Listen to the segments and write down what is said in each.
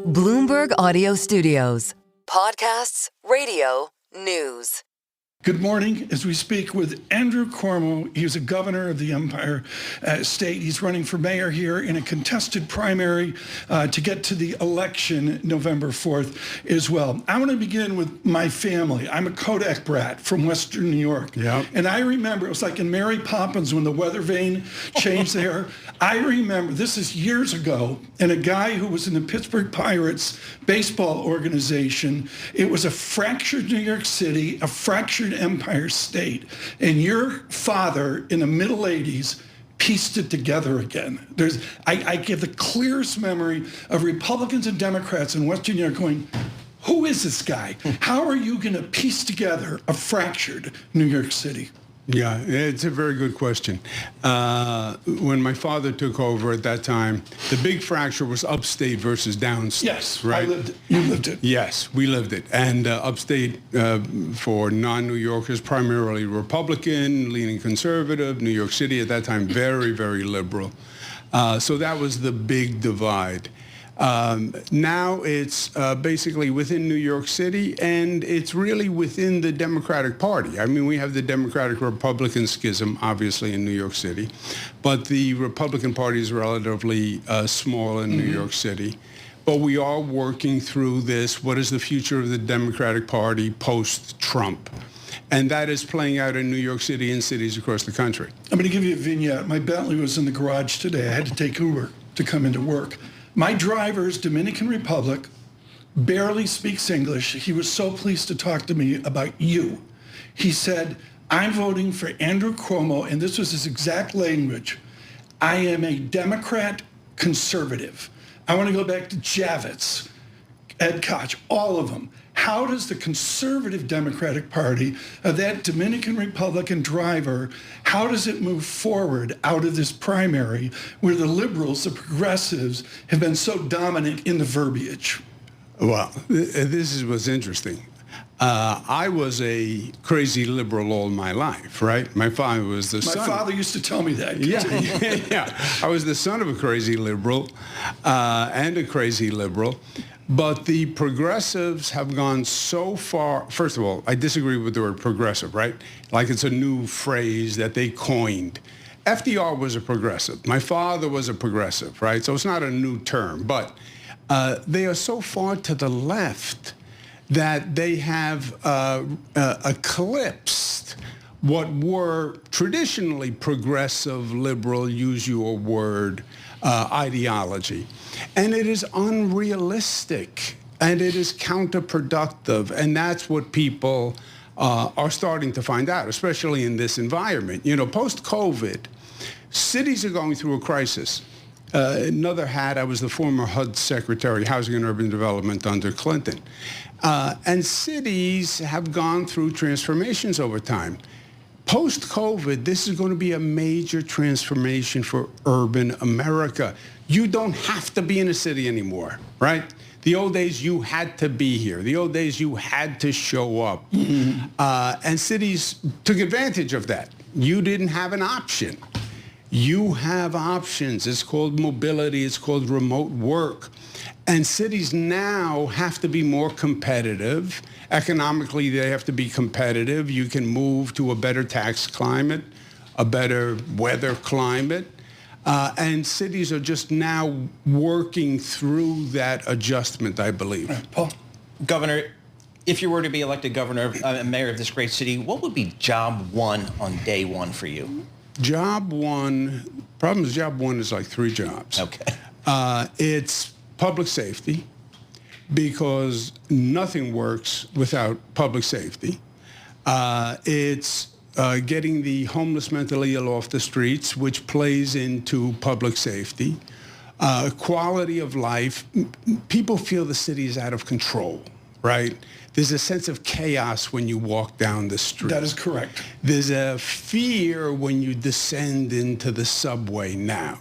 Bloomberg Audio Studios. Podcasts, radio, news. Good morning. As we speak with Andrew Cuomo, he's a governor of the Empire State. He's running for mayor here in a contested primary to get to the election November 4th as well. I want to begin with my family. I'm a Kodak brat from Western New York. Yep. And I remember, it was like in Mary Poppins when the weather vane changed there. I remember, this is years ago, and a guy who was in the Pittsburgh Pirates baseball organization, it was a fractured New York City, a fractured Empire State, and your father in the middle 80s pieced it together again. I give the clearest memory of Republicans and Democrats in Western New York going, who is this guy? How are you going to piece together a fractured New York City? Yeah, it's a very good question. When my father took over at that time, the big fracture was upstate versus downstate. Yes, right? I lived it. You lived it. Yes, we lived it. And upstate for non-New Yorkers, primarily Republican, leaning conservative. New York City at that time, very, very liberal. So that was the big divide. Now it's basically within New York City, and it's really within the Democratic Party. I mean, we have the Democratic-Republican schism, obviously, in New York City, but the Republican Party is relatively small in New York City. But we are working through this. What is the future of the Democratic Party post-Trump? And that is playing out in New York City and cities across the country. I'm going to give you a vignette. My Bentley was in the garage today. I had to take Uber to come into work. My driver's Dominican Republic, barely speaks English. He was so pleased to talk to me about you. He said, I'm voting for Andrew Cuomo, and this was his exact language. I am a Democrat conservative. I want to go back to Javits, Ed Koch, all of them. How does the conservative Democratic Party of that Dominican Republican driver, how does it move forward out of this primary where the liberals, the progressives, have been so dominant in the verbiage? Well, this is what's interesting. I was a crazy liberal all my life, right? My father was the son. My father used to tell me that. Yeah. I was the son of a crazy liberal and a crazy liberal. But the progressives have gone so far. First of all, I disagree with the word progressive, right? Like it's a new phrase that they coined. FDR was a progressive. My father was a progressive, right? So it's not a new term. But they are so far to the left that they have eclipsed what were traditionally progressive, liberal, use your word, ideology. And it is unrealistic, and it is counterproductive, and that's what people are starting to find out, especially in this environment. You know, post-COVID, cities are going through a crisis. Another hat, I was the former HUD Secretary, Housing and Urban Development under Clinton. And cities have gone through transformations over time. Post-COVID, this is going to be a major transformation for urban America. You don't have to be in a city anymore, right? The old days, you had to be here. The old days, you had to show up. And cities took advantage of that. You didn't have an option. You have options. It's called mobility. It's called remote work. And cities now have to be more competitive. Economically, they have to be competitive. You can move to a better tax climate, a better weather climate. And cities are just now working through that adjustment, I believe. Right, Paul? Governor, if you were to be elected governor, mayor of this great city, what would be job one on day one for you? Job one, problem is job one is like 3 jobs. Okay. It's public safety, because nothing works without public safety. It's getting the homeless, mentally ill off the streets, which plays into public safety. Quality of life. People feel the city is out of control, right? There's a sense of chaos when you walk down the street. That is correct. There's a fear when you descend into the subway now.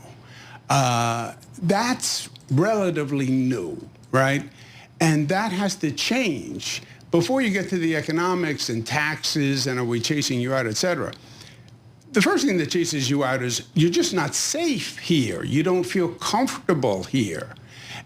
That's relatively new, right? And that has to change before you get to the economics and taxes and are we chasing you out, et cetera. The first thing that chases you out is you're just not safe here. You don't feel comfortable here.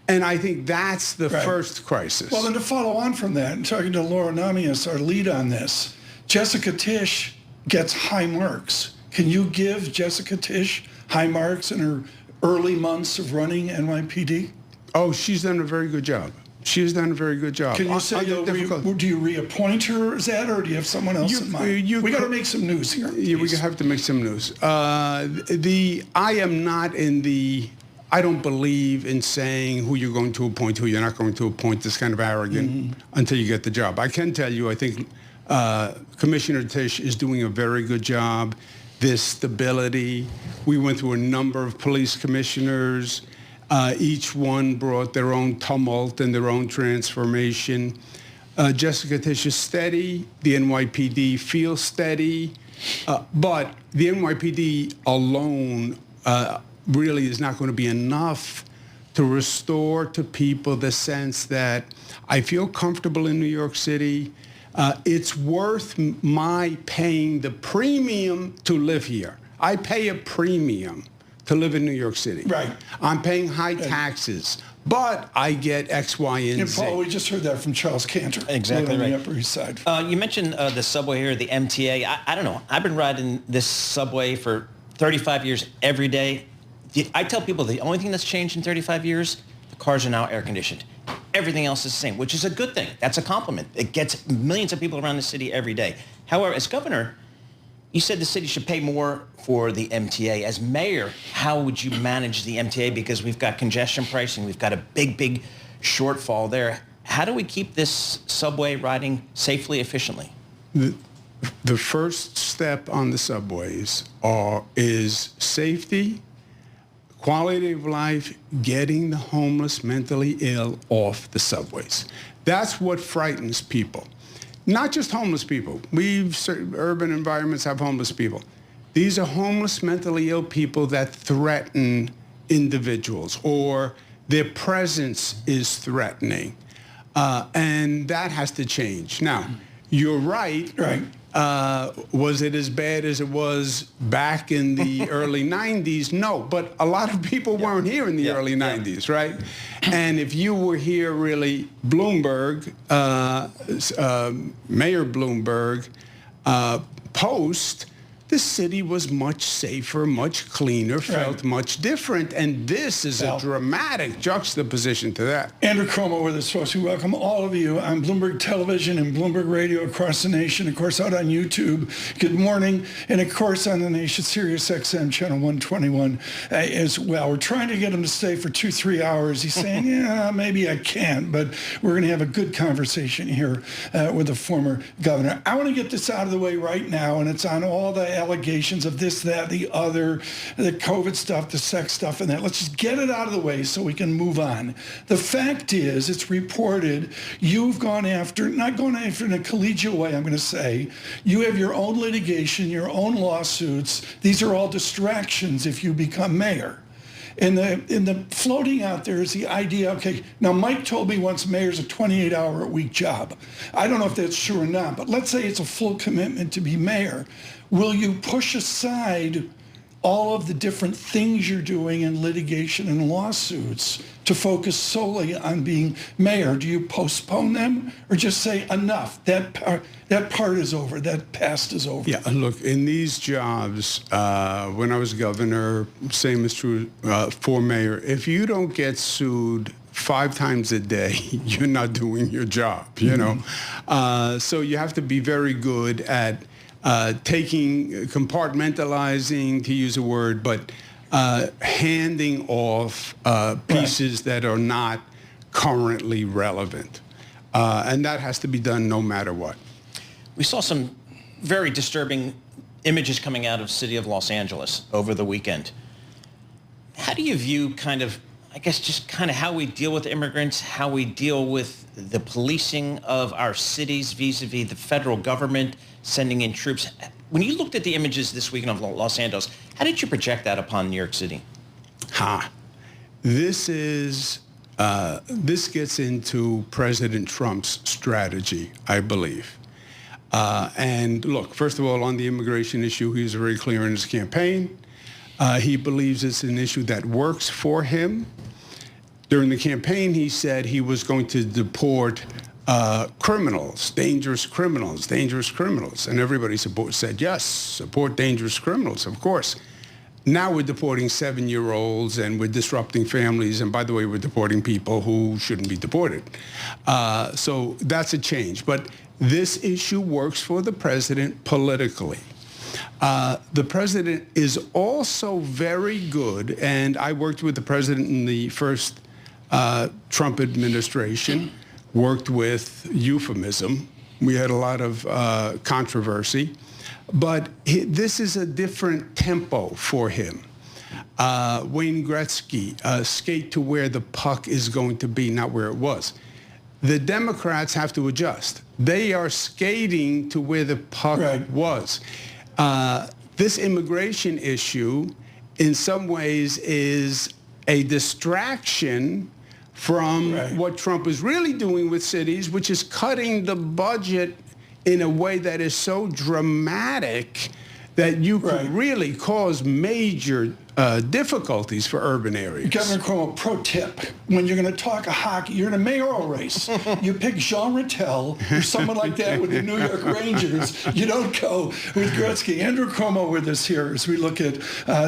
And I think that's the Right. first crisis. Well, then to follow on from that, and talking to Laura Namias, our lead on this, Jessica Tisch gets high marks. Can you give Jessica Tisch high marks in her early months of running NYPD? Oh, she's done a very good job. She has done a very good job. Can you say, do you reappoint her as that, or do you have someone else in mind? We got to make some news here. Yeah, we have to make some news. I am not in the, I don't believe in saying who you're going to appoint, who you're not going to appoint. This kind of arrogant until you get the job. I can tell you, I think Commissioner Tisch is doing a very good job. This stability. We went through a number of police commissioners. Each one brought their own tumult and their own transformation. Jessica Tisch is steady. The NYPD feels steady. But the NYPD alone really is not going to be enough to restore to people the sense that I feel comfortable in New York City. It's worth my paying the premium to live here. I pay a premium to live in New York City. Right. I'm paying high taxes, but I get X, Y, and Z. Paul, we just heard that from Charles Cantor. Exactly on right. the Upper East Side. You mentioned the subway here, the MTA. I don't know. I've been riding this subway for 35 years every day. I tell people the only thing that's changed in 35 years, the cars are now air conditioned. Everything else is the same, which is a good thing. That's a compliment. It gets millions of people around the city every day. However, as governor, you said the city should pay more for the MTA. As mayor, how would you manage the MTA? Because we've got congestion pricing. We've got a big shortfall there. How do we keep this subway riding safely, efficiently? The first step on the subways is safety, quality of life, getting the homeless, mentally ill off the subways. That's what frightens people. Not just homeless people. Urban environments have homeless people. These are homeless, mentally ill people that threaten individuals, or their presence is threatening. And that has to change. Now, you're right. Right. Was it as bad as it was back in the early 90s? No, but a lot of people weren't here in the early 90s, right? And if you were here, really, Bloomberg, Mayor Bloomberg, post, the city was much safer, much cleaner, felt much different. And this is a dramatic juxtaposition to that. Andrew Cuomo with us, folks. We welcome all of you on Bloomberg Television and Bloomberg Radio across the nation, of course, out on YouTube. Good morning. And, of course, on the nation, Sirius XM Channel 121 as well. We're trying to get him to stay for 2-3 hours. He's saying, yeah, maybe I can't, but we're going to have a good conversation here with the former governor. I want to get this out of the way right now, and it's on all the allegations of this, that, the other, the COVID stuff, the sex stuff, and that. Let's just get it out of the way so we can move on. The fact is, it's reported you've gone after, not gone after in a collegial way, I'm going to say, you have your own litigation, your own lawsuits. These are all distractions if you become mayor. And the floating out there is the idea, okay, now Mike told me once mayor's a 28-hour-a-week job. I don't know if that's true or not, but let's say it's a full commitment to be mayor. Will you push aside all of the different things you're doing in litigation and lawsuits to focus solely on being mayor? Do you postpone them or just say enough? That part is over. That past is over. Yeah, look, in these jobs, when I was governor, same is true for mayor, if you don't get sued 5 times a day, you're not doing your job, you know? So you have to be very good at compartmentalizing, to use a word, but handing off pieces that are not currently relevant. And that has to be done no matter what. We saw some very disturbing images coming out of the city of Los Angeles over the weekend. How do you view just how we deal with immigrants, how we deal with the policing of our cities vis-a-vis the federal government sending in troops? When you looked at the images this weekend of Los Angeles, how did you project that upon New York City? This gets into President Trump's strategy, I believe. And look, first of all, on the immigration issue, he was very clear in his campaign. He believes it's an issue that works for him. During the campaign, he said he was going to deport criminals, dangerous criminals. And everybody said, yes, support dangerous criminals, of course. Now we're deporting 7-year-olds and we're disrupting families. And by the way, we're deporting people who shouldn't be deported. So that's a change. But this issue works for the president politically. The president is also very good, and I worked with the president in the first Trump administration, worked with euphemism. We had a lot of controversy, but this is a different tempo for him. Wayne Gretzky, skate to where the puck is going to be, not where it was. The Democrats have to adjust. They are skating to where the puck was. This immigration issue, in some ways, is a distraction from what Trump is really doing with cities, which is cutting the budget in a way that is so dramatic that you could really cause major difficulties for urban areas. Governor Cuomo, pro tip, when you're going to talk a hockey, you're in a mayoral race, you pick Jean Rattel or someone like that with the New York Rangers. You don't go with Gretzky. Andrew Cuomo with us here as we look at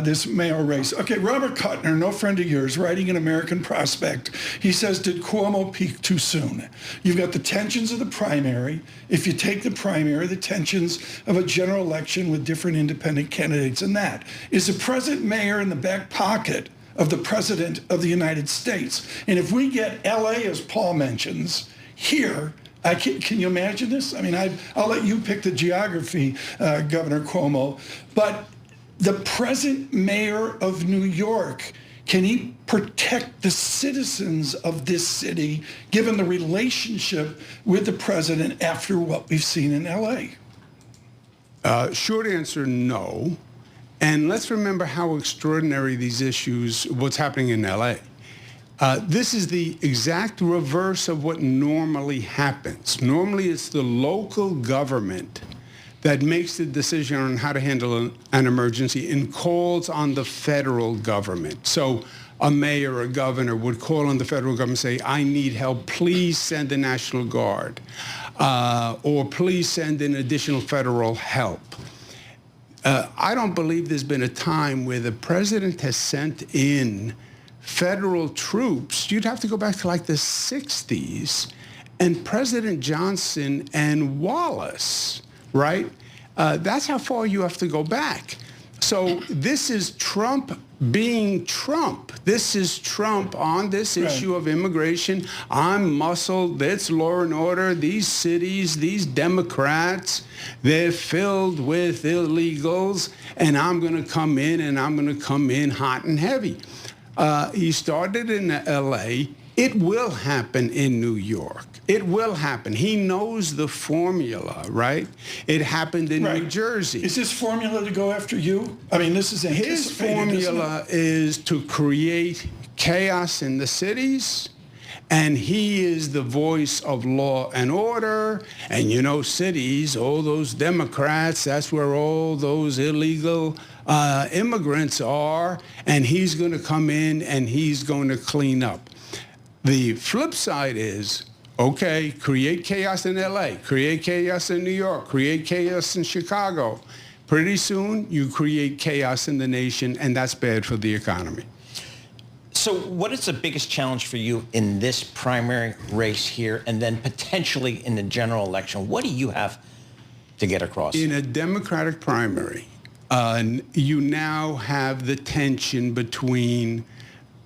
this mayoral race. Okay, Robert Kuttner, no friend of yours, writing in American Prospect, he says, did Cuomo peak too soon? You've got the tensions of the primary. If you take the primary, the tensions of a general election with different independent candidates, and that is the present mayor in the back pocket of the President of the United States. And if we get LA, as Paul mentions, here, can you imagine this? I mean, I'll let you pick the geography, Governor Cuomo, but the present mayor of New York, can he protect the citizens of this city, given the relationship with the president after what we've seen in LA? Short answer, no. And let's remember how extraordinary these issues, what's happening in LA. This is the exact reverse of what normally happens. Normally, it's the local government that makes the decision on how to handle an emergency and calls on the federal government. So a mayor or a governor would call on the federal government and say, I need help, please send the National Guard, or please send in additional federal help. I don't believe there's been a time where the president has sent in federal troops. You'd have to go back to like the 60s, and President Johnson and Wallace, right? That's how far you have to go back. So this is Trump being Trump. This is Trump on this issue of immigration. I'm muscled. It's law and order. These cities, these Democrats, they're filled with illegals, and I'm going to come in, and I'm going to come in hot and heavy. He started in L.A. It will happen in New York. It will happen. He knows the formula, right? It happened in New Jersey. Is this formula to go after you? I mean, this is anticipated. His formula is to create chaos in the cities, and he is the voice of law and order. And you know, cities, all those Democrats, that's where all those illegal immigrants are, and he's going to come in and he's going to clean up. The flip side is, okay, create chaos in LA, create chaos in New York, create chaos in Chicago. Pretty soon, you create chaos in the nation, and that's bad for the economy. So what is the biggest challenge for you in this primary race here, and then potentially in the general election? What do you have to get across? In a Democratic primary, you now have the tension between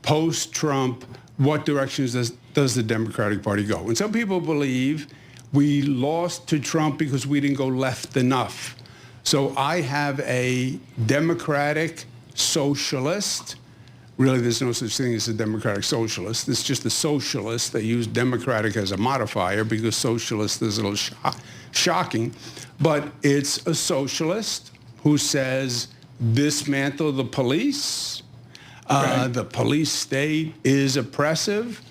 post-Trump, what directions does the Democratic Party go? And some people believe we lost to Trump because we didn't go left enough. So I have a Democratic socialist. Really, there's no such thing as a Democratic socialist. It's just a socialist. They use Democratic as a modifier because socialist is a little shocking. But it's a socialist who says dismantle the police. The police state is oppressive.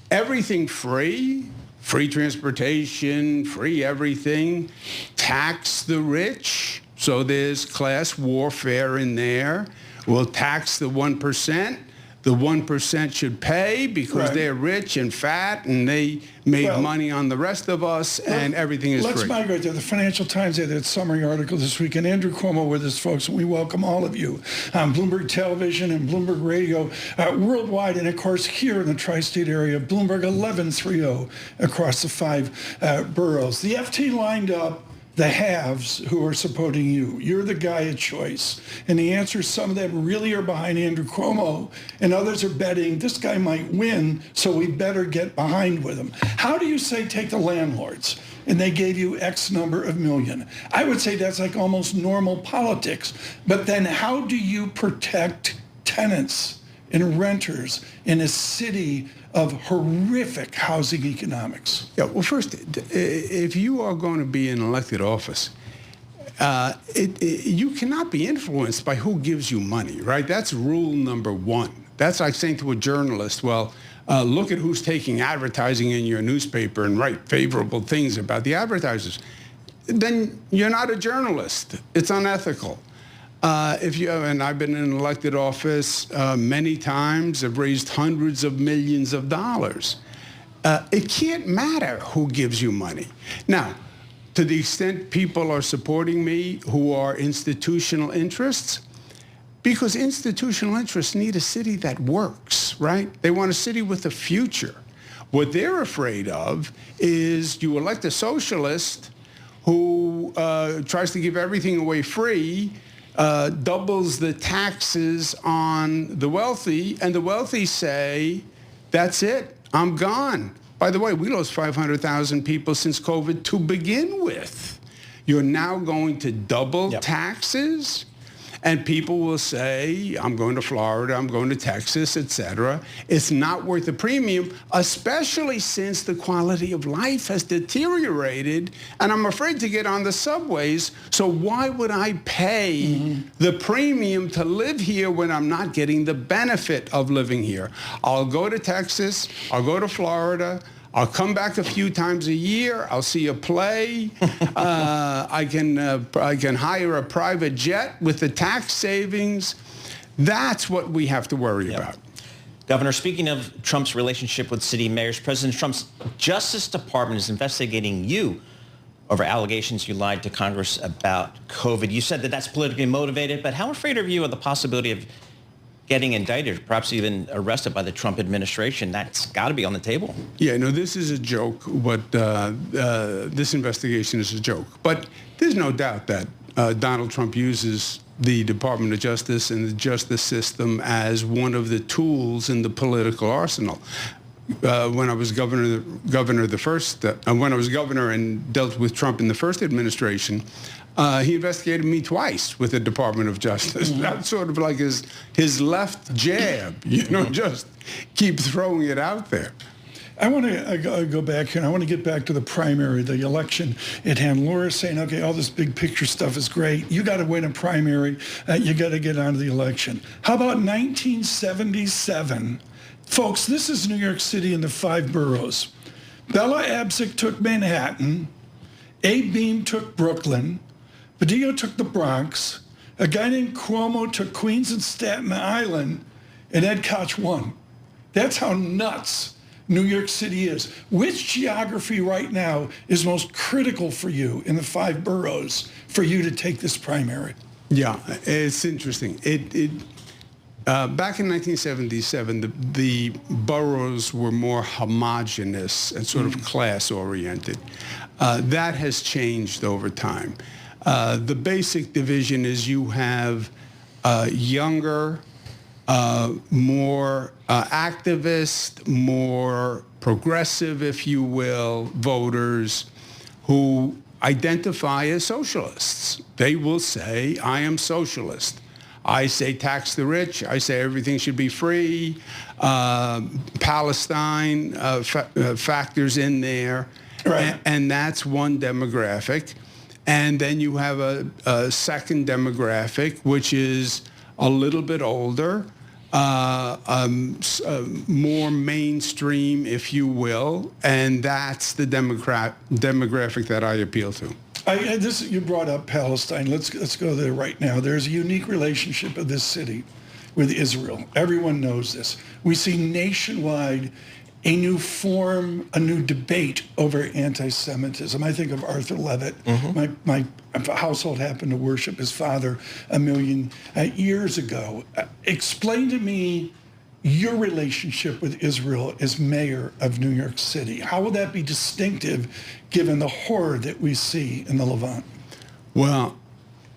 Everything free transportation, free everything, tax the rich. So there's class warfare in there. We'll tax the 1%. the 1% should pay because they're rich and fat and they made money on the rest of us and everything is free. Let's migrate there. The Financial Times had that summary article this week, and Andrew Cuomo with us, folks, and we welcome all of you on Bloomberg Television and Bloomberg Radio worldwide, and of course here in the tri-state area, Bloomberg 1130 across the 5 boroughs. The FT lined up the haves who are supporting you. You're the guy of choice. And the answer is some of them really are behind Andrew Cuomo, and others are betting this guy might win, so we better get behind with him. How do you say take the landlords, and they gave you X number of million? I would say that's like almost normal politics. But then how do you protect tenants and renters in a city of horrific housing economics? Yeah, well, first, if you are going to be in elected office, you cannot be influenced by who gives you money, right? That's rule number one. That's like saying to a journalist, well, look at who's taking advertising in your newspaper and write favorable things about the advertisers. Then you're not a journalist. It's unethical. And I've been in elected office many times. I've raised hundreds of millions of dollars. It can't matter who gives you money. Now, to the extent people are supporting me who are institutional interests, because institutional interests need a city that works, right? They want a city with a future. What they're afraid of is you elect a socialist who tries to give everything away free, doubles the taxes on the wealthy, and the wealthy say, that's it, I'm gone. By the way, we lost 500,000 people since COVID to begin with. You're now going to double taxes? And people will say, I'm going to Florida, I'm going to Texas, et cetera. It's not worth the premium, especially since the quality of life has deteriorated, and I'm afraid to get on the subways, so why would I pay the premium to live here when I'm not getting the benefit of living here? I'll go to Texas, I'll go to Florida, I'll come back a few times a year. I'll see a play. I can hire a private jet with the tax savings. That's what we have to worry about. Governor, speaking of Trump's relationship with city mayors, President Trump's Justice Department is investigating you over allegations you lied to Congress about COVID. You said that that's politically motivated, but how afraid are you of the possibility of getting indicted, perhaps even arrested by the Trump administration? That's got to be on the table. Yeah, no, this is a joke. This investigation is a joke. But there's no doubt that Donald Trump uses the Department of Justice and the justice system as one of the tools in the political arsenal. When I was governor and dealt with Trump in the first administration, he investigated me twice with the Department of Justice. That's sort of like his left jab, just keep throwing it out there. I want to go back here, and I want to get back to the primary, the election at hand. Laura's saying, okay, all this big picture stuff is great. You got to win a primary. You got to get on to the election. How about 1977? Folks, this is New York City in the 5 boroughs. Bella Abzug took Manhattan. Abe Beame took Brooklyn. Badillo took the Bronx. A guy named Cuomo took Queens and Staten Island. And Ed Koch won. That's how nuts New York City is. Which geography right now is most critical for you in the 5 boroughs for you to take this primary? Yeah, it's interesting. Back in 1977, the boroughs were more homogenous and sort of class-oriented. That has changed over time. The basic division is you have younger, more activist, more progressive, if you will, voters who identify as socialists. They will say, I am socialist. I say tax the rich. I say everything should be free. Palestine factors in there. Right. And that's one demographic. And then you have a second demographic, which is a little bit older, more mainstream, if you will. And that's the demographic that I appeal to. You brought up Palestine. Let's go there right now. There's a unique relationship of this city with Israel. Everyone knows this. We see nationwide a new form, a new debate over anti-Semitism. I think of Arthur Levitt. My household happened to worship his father a million years ago. Explain to me your relationship with Israel as mayor of New York City. How will that be distinctive given the horror that we see in the Levant? Well,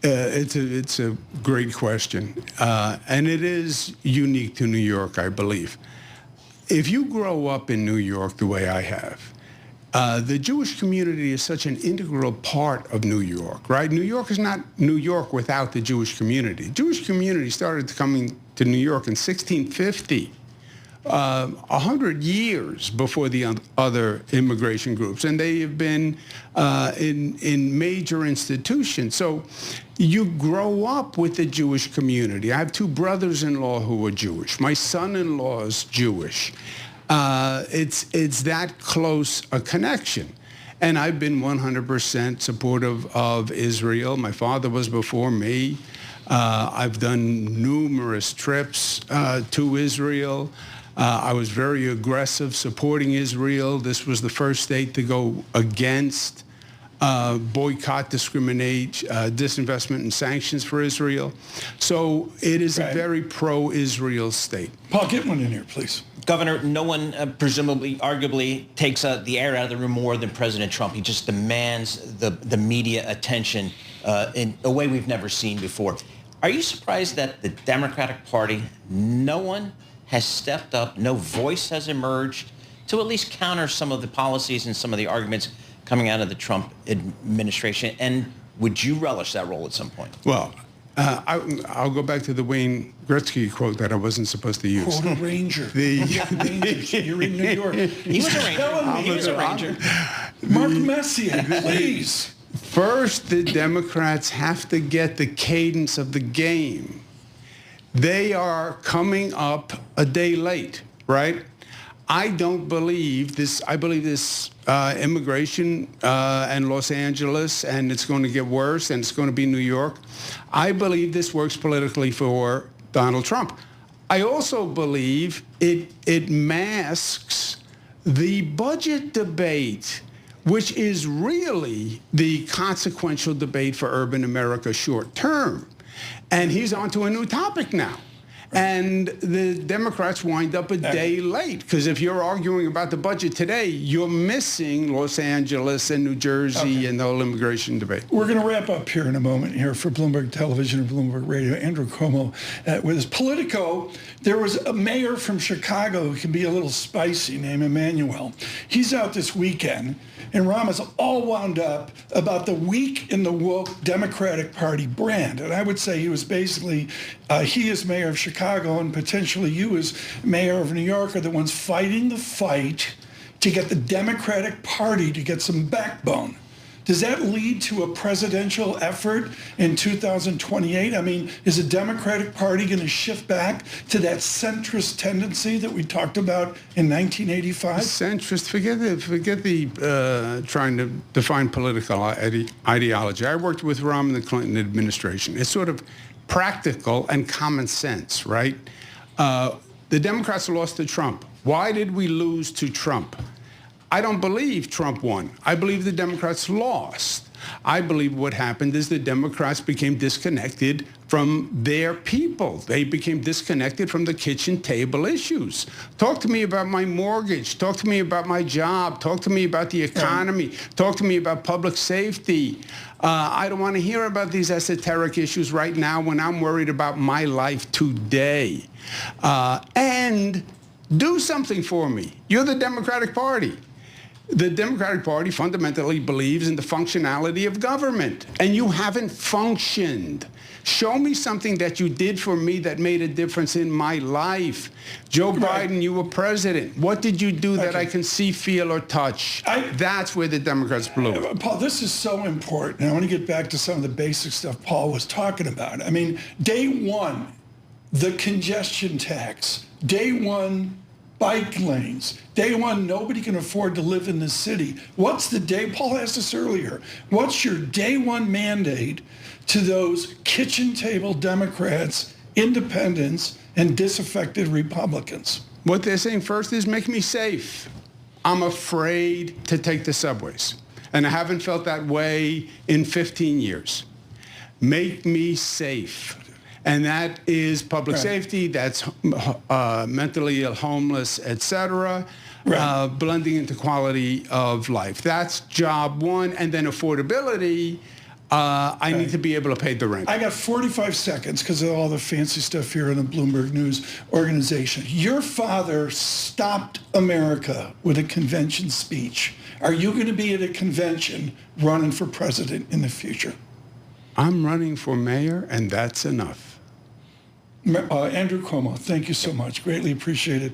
it's a great question, and it is unique to New York, I believe. If you grow up in New York the way I have, the Jewish community is such an integral part of New York, right? New York is not New York without the Jewish community. The Jewish community started coming to New York in 1650, 100 years before the other immigration groups, and they have been in major institutions. So you grow up with the Jewish community. I have two brothers-in-law who are Jewish. My son-in-law is Jewish. It's that close a connection. And I've been 100% supportive of Israel. My father was before me. I've done numerous trips to Israel. I was very aggressive supporting Israel. This was the first state to go against boycott, discriminate, disinvestment and sanctions for Israel. So it is a very pro-Israel state. Paul, get one in here, please. Governor, no one presumably, arguably, takes the air out of the room more than President Trump. He just demands the media attention in a way we've never seen before. Are you surprised that the Democratic Party, no one has stepped up, no voice has emerged to at least counter some of the policies and some of the arguments coming out of the Trump administration? And would you relish that role at some point? Well, I'll go back to the Wayne Gretzky quote that I wasn't supposed to use. Quote a Ranger. You're in New York. He was a Ranger. He was a Ranger. Mark Messier, please. First, the Democrats have to get the cadence of the game. They are coming up a day late, right? I don't believe this. I believe this immigration and Los Angeles, and it's going to get worse, and it's going to be New York. I believe this works politically for Donald Trump. I also believe it masks the budget debate, which is really the consequential debate for urban America short term. And he's on to a new topic now. And the Democrats wind up a day late, because if you're arguing about the budget today, you're missing Los Angeles and New Jersey and the whole immigration debate. We're going to wrap up here in a moment here for Bloomberg Television and Bloomberg Radio. Andrew Cuomo with his Politico. There was a mayor from Chicago who can be a little spicy named Emmanuel. He's out this weekend, and Rama's all wound up about the weak in the woke Democratic Party brand. And I would say he was basically, he as mayor of Chicago and potentially you as mayor of New York are the ones fighting the fight to get the Democratic Party to get some backbone. Does that lead to a presidential effort in 2028? I mean, is the Democratic Party going to shift back to that centrist tendency that we talked about in 1985? Centrist, forget the trying to define political ideology. I worked with Rahm in the Clinton administration. It's sort of practical and common sense, right? The Democrats lost to Trump. Why did we lose to Trump? I don't believe Trump won. I believe the Democrats lost. I believe what happened is the Democrats became disconnected from their people. They became disconnected from the kitchen table issues. Talk to me about my mortgage. Talk to me about my job. Talk to me about the economy. Talk to me about public safety. I don't want to hear about these esoteric issues right now when I'm worried about my life today. And do something for me. You're the Democratic Party. The Democratic Party fundamentally believes in the functionality of government, and you haven't functioned. Show me something that you did for me that made a difference in my life. Joe Biden, you were president. What did you do that I can see, feel, or touch? That's where the Democrats blew. Paul, this is so important. I want to get back to some of the basic stuff Paul was talking about. I mean, day one, the congestion tax. Day one, bike lanes. Day one, nobody can afford to live in the city. What's the day, Paul asked us earlier, what's your day one mandate to those kitchen table Democrats, independents, and disaffected Republicans. What they're saying first is make me safe. I'm afraid to take the subways. And I haven't felt that way in 15 years. Make me safe. And that is public safety, that's mentally ill, homeless, et cetera, blending into quality of life. That's job one. And then affordability, I need to be able to pay the rent. I got 45 seconds because of all the fancy stuff here in the Bloomberg News organization. Your father stopped America with a convention speech. Are you going to be at a convention running for president in the future? I'm running for mayor, and that's enough. Andrew Cuomo, thank you so much. Greatly appreciated.